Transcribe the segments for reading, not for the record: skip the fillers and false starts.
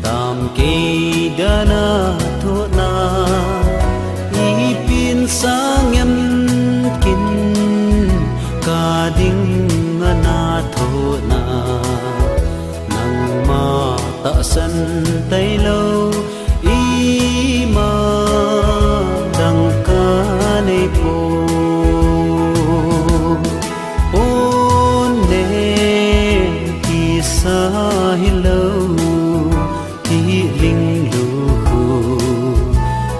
tam ke dana thona ipin sang em kin ka ding na thona nang ma ta san tay lâu i ma dang ka nei po sa hello hi ling lu hu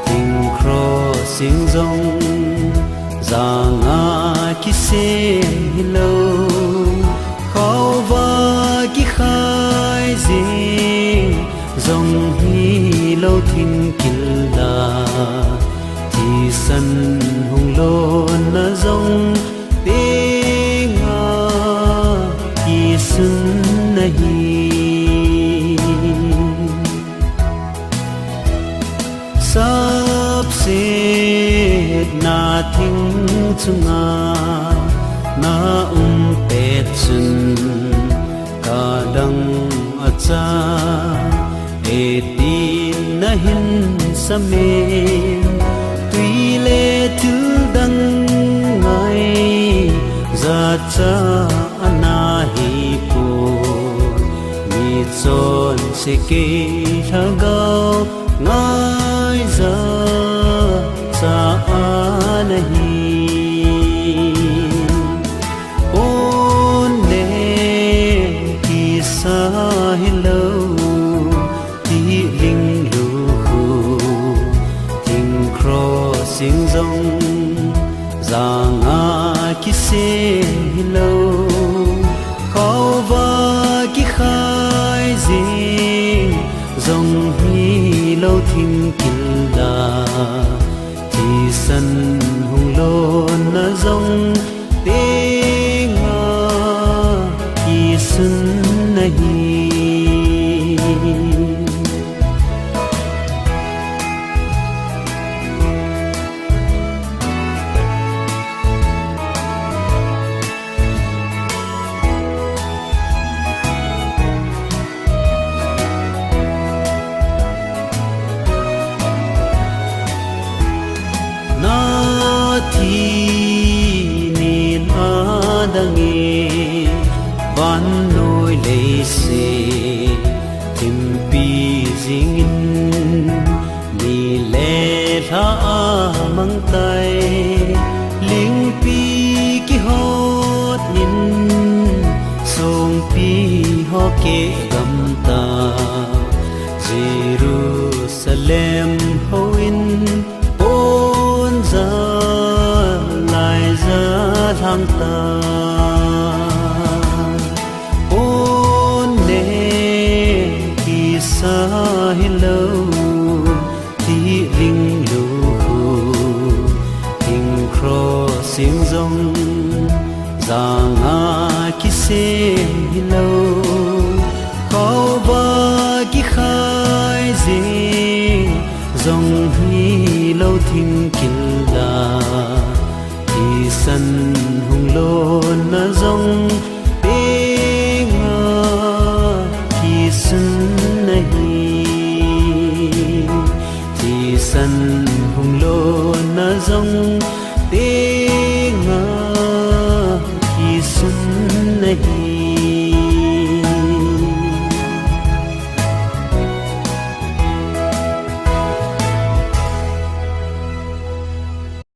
ting crossing zong zanga ki se hello khao va ki khai zing zong hi lo thing kil la thi san hung lo na zong te nga ki sun sắp xếp na thinh chunga na pet chun ka dang acha etin na hin same tui le tu dang ngai za cha ana hi po chon se ke thagao ngai za sa anahi on ne ki sa hello ti ling lu hu ting crossing zong zanga ki se hello khao va ki khai zing dòng hi lâu thim kil la thì san hung lo na dòng te nga ki sun nahi thi nin adange ban noi le se tim pi jingin ni le tha mang tai ling pi ki hot nin song pi ho ke gam ta Jerusalem hoin on za thang ta on ne ki sa hello ti ling lu hu ting crossing zong zanga ki se hello khao va ki khai zing zong hi lo thing kil la san hung lo na zong te nga ki sun nahi ti san hung lo na zong